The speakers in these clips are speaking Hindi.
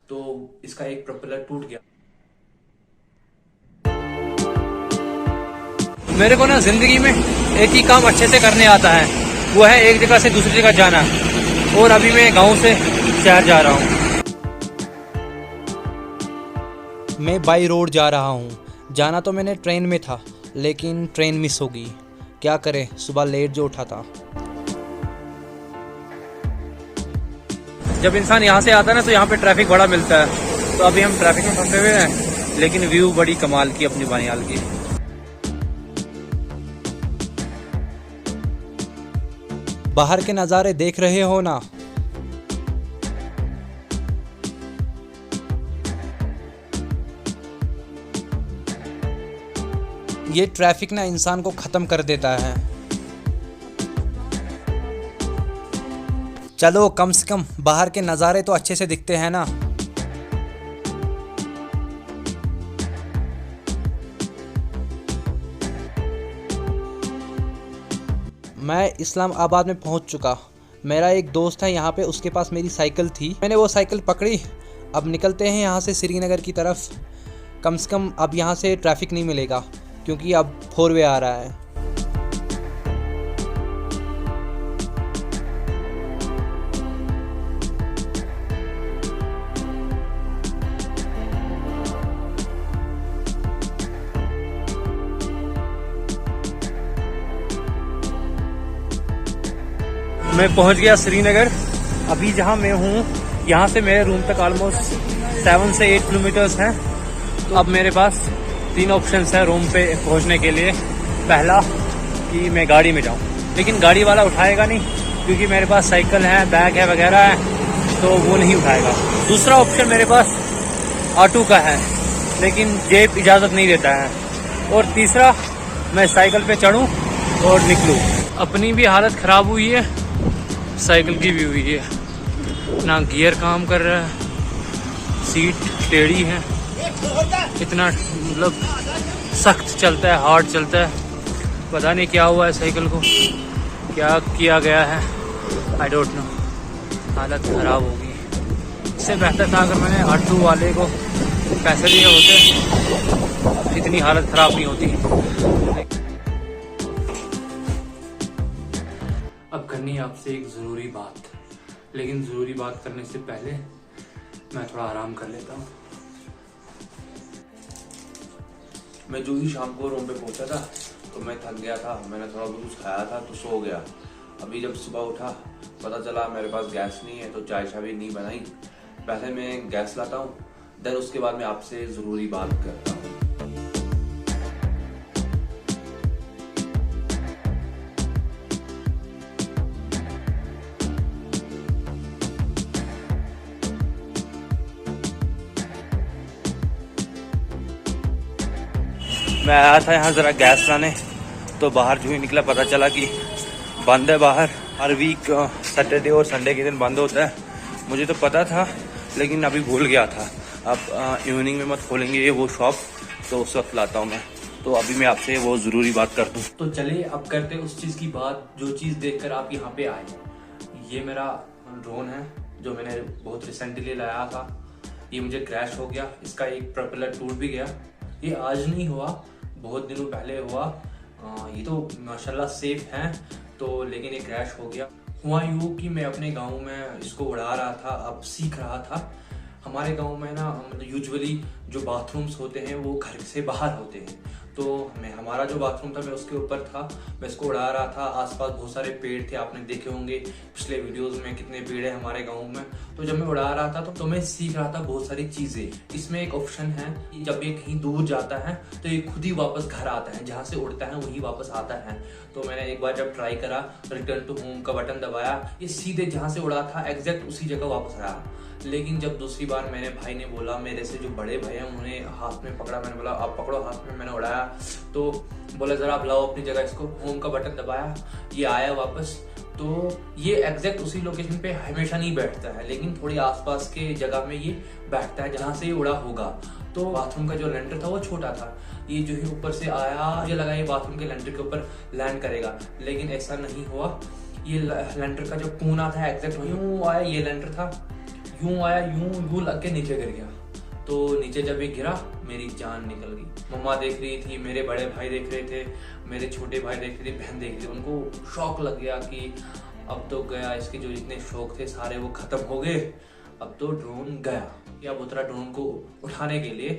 तो इसका एक प्रोपेलर टूट गया। मेरे को ना जिंदगी में एक ही काम अच्छे से करने आता है, वो है एक जगह से दूसरी जगह जाना। और अभी मैं गांव से शहर जा रहा हूँ। मैं बाई रोड जा रहा हूँ। जाना तो मैंने ट्रेन में था, लेकिन ट्रेन मिस हो गई। क्या करें, सुबह लेट जो उठा था। जब इंसान यहाँ से आता है ना, तो यहाँ पे ट्रैफिक बड़ा मिलता है। तो अभी हम ट्रैफिक में फंसे हुए हैं, लेकिन व्यू बड़ी कमाल की अपनी बानियाल की। बाहर के नज़ारे देख रहे हो ना। ये ट्रैफिक ना इंसान को ख़त्म कर देता है। चलो कम से कम बाहर के नज़ारे तो अच्छे से दिखते हैं ना। मैं इस्लामाबाद में पहुंच चुका। मेरा एक दोस्त है यहाँ पे, उसके पास मेरी साइकिल थी, मैंने वो साइकिल पकड़ी। अब निकलते हैं यहाँ से श्रीनगर की तरफ। कम से कम अब यहाँ से ट्रैफिक नहीं मिलेगा, क्योंकि अब 4 वे आ रहा है। मैं पहुंच गया श्रीनगर। अभी जहां मैं हूं, यहां से मेरे रूम तक ऑलमोस्ट 7 से 8 किलोमीटर्स हैं। तो अब मेरे पास 3 ऑप्शंस हैं रूम पे पहुंचने के लिए। पहला कि मैं गाड़ी में जाऊं, लेकिन गाड़ी वाला उठाएगा नहीं, क्योंकि मेरे पास साइकिल है, बैग है वगैरह है, तो वो नहीं उठाएगा। दूसरा ऑप्शन मेरे पास ऑटो का है, लेकिन जेब इजाज़त नहीं देता है। और तीसरा, मैं साइकिल पे चढ़ूं और निकलूं। अपनी भी हालत ख़राब हुई है, साइकिल की भी हुई है। ना गियर काम कर रहा है, सीट टेढ़ी है, इतना मतलब सख्त चलता है, हार्ड चलता है। पता नहीं क्या हुआ है साइकिल को, क्या किया गया है, आई डोंट नो। हालत ख़राब होगी। इससे बेहतर था अगर मैंने ऑटो वाले को पैसे दिए होते, इतनी हालत ख़राब नहीं होती। अब करनी है आपसे एक ज़रूरी बात, लेकिन ज़रूरी बात करने से पहले मैं थोड़ा आराम कर लेता हूँ। मैं जो ही शाम को रूम पे पहुंचा था, तो मैं थक गया था, मैंने थोड़ा बहुत कुछ खाया था, तो सो गया। अभी जब सुबह उठा, पता चला मेरे पास गैस नहीं है, तो चाय भी नहीं बनाई। पहले मैं गैस लाता हूँ, देन उसके बाद मैं आपसे ज़रूरी बात करता हूँ। मैं आया था यहाँ ज़रा गैस लाने, तो बाहर जो ही निकला पता चला कि बंद है बाहर। हर वीक सैटरडे और संडे के दिन बंद होता है। मुझे तो पता था, लेकिन अभी भूल गया था। अब इवनिंग में मत खोलेंगे ये वो शॉप, तो उस वक्त लाता हूँ मैं। तो अभी मैं आपसे वो ज़रूरी बात कर दूँ। तो चलिए अब करते उस चीज़ की बात, जो चीज़ देखकर आप यहाँ पे आए। ये मेरा ड्रोन है, जो मैंने बहुत रिसेंटली लाया था। ये मुझे क्रैश हो गया, इसका एक प्रोपेलर टूट भी गया। ये आज नहीं हुआ, बहुत दिनों पहले हुआ। ये तो माशाल्लाह सेफ हैं, तो लेकिन ये क्रैश हो गया। हुआ यूँ कि मैं अपने गांव में इसको उड़ा रहा था, अब सीख रहा था। हमारे गांव में ना मतलब यूजुअली जो बाथरूम्स होते हैं वो घर से बाहर होते हैं। तो हमारा जो बाथरूम था, मैं उसके ऊपर था, मैं इसको उड़ा रहा था। आसपास बहुत सारे पेड़ थे, आपने देखे होंगे पिछले वीडियोस में कितने पेड़ है हमारे गांव में। तो जब मैं उड़ा रहा था, तो मैं सीख रहा था बहुत सारी चीज़ें। इसमें एक ऑप्शन है कि जब ये कहीं दूर जाता है, तो ये खुद ही वापस घर आता है, जहाँ से उड़ता है वही वापस आता है। तो मैंने एक बार जब ट्राई करा, रिटर्न टू होम का बटन दबाया, ये सीधे जहाँ से उड़ा था एग्जैक्ट उसी जगह वापस आया। लेकिन जब दूसरी बार मेरे भाई ने बोला, मेरे से जो बड़े भाई हैं, उन्होंने हाथ में पकड़ा, मैंने बोला आप पकड़ो हाथ में, मैंने उड़ाया, तो बोला ज़रा आप लाओ अपनी जगह इसको। होम का बटन दबाया, ये आया वापस। तो ये एग्जैक्ट उसी लोकेशन पे हमेशा नहीं बैठता है, लेकिन थोड़ी आसपास के जगह में ये बैठता है जहाँ से ये उड़ा होगा। तो बाथरूम का जो लेंटर था वो छोटा था, ये जो ही ऊपर से आया, मुझे लगा ये बाथरूम के लेंटर के ऊपर लैंड करेगा, लेकिन ऐसा नहीं हुआ। ये लेंटर का जो कोना था एग्जैक्ट वहीं आया, ये लेंटर था, यूं आया, यूं लग के नीचे गिर गया। तो नीचे जब ये गिरा मेरी जान निकल गई। मम्मा देख रही थी, मेरे बड़े भाई देख रहे थे, मेरे छोटे भाई देख रहे थे, बहन देख रही थी। उनको शौक लग गया कि अब तो गया, इसके जो जितने शौक थे सारे वो खत्म हो गए, अब तो ड्रोन गया। या उतरा ड्रोन को उठाने के लिए,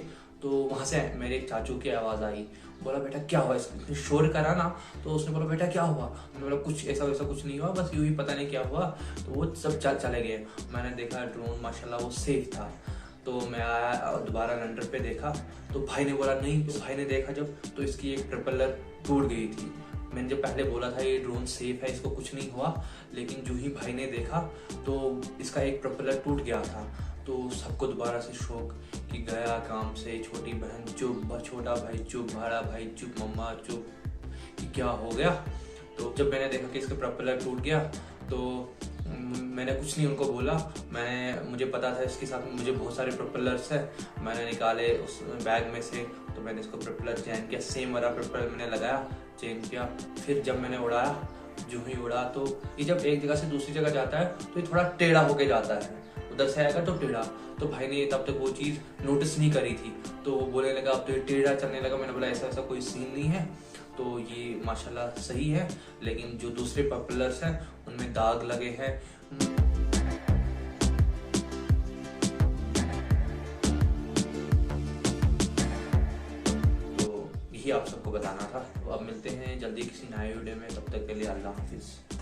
तो वहां से मेरे एक चाचू की आवाज आई, बोला बेटा क्या हुआ, इसने शोर करा ना। तो उसने बोला बेटा क्या हुआ, मैंने बोला कुछ ऐसा वैसा कुछ नहीं हुआ, बस यूं ही पता नहीं क्या हुआ। तो वो सब चले गए। मैंने देखा ड्रोन माशाल्लाह वो सेफ था। तो मैं आया दोबारा लैंडर पे देखा, तो भाई ने बोला नहीं, तो भाई ने देखा जब, तो इसकी एक प्रोपेलर टूट गई थी। मैंने जब पहले बोला था ये ड्रोन सेफ है, इसको कुछ नहीं हुआ, लेकिन जो ही भाई ने देखा तो इसका एक प्रोपेलर टूट गया था। तो सबको दोबारा से शौक कि गया काम से, छोटी बहन चुप, छोटा भाई चुप, बड़ा भाई चुप, मम्मा चुप, कि क्या हो गया। तो जब मैंने देखा कि इसका प्रोपेलर टूट गया, तो मैंने कुछ नहीं उनको बोला। मुझे पता था इसके साथ मुझे बहुत सारे प्रोपेलर्स है, मैंने निकाले उस बैग में से। तो मैंने इसको प्रोपेलर चेंज किया, सेम वाला प्रोपेलर मैंने लगाया, चेंज किया। फिर जब मैंने उड़ाया, जो ही उड़ा, तो ये जब एक जगह से दूसरी जगह जाता है तो ये थोड़ा टेढ़ा होके जाता है, उधर से आएगा तो टेढ़ा। तो भाई ने तब तक वो चीज़ नोटिस नहीं करी थी, तो वो बोलने लगा अब तो ये टेढ़ा चलने लगा। मैंने बोला ऐसा कोई सीन नहीं है, तो ये माशाल्लाह सही है, लेकिन जो दूसरे प्रोपेलर्स हैं उनमें दाग लगे हैं। तो यही आप सबको बताना था। तो अब मिलते हैं जल्दी किसी नए वीडियो में, तब तक के लिए अल्लाह हाफिज़।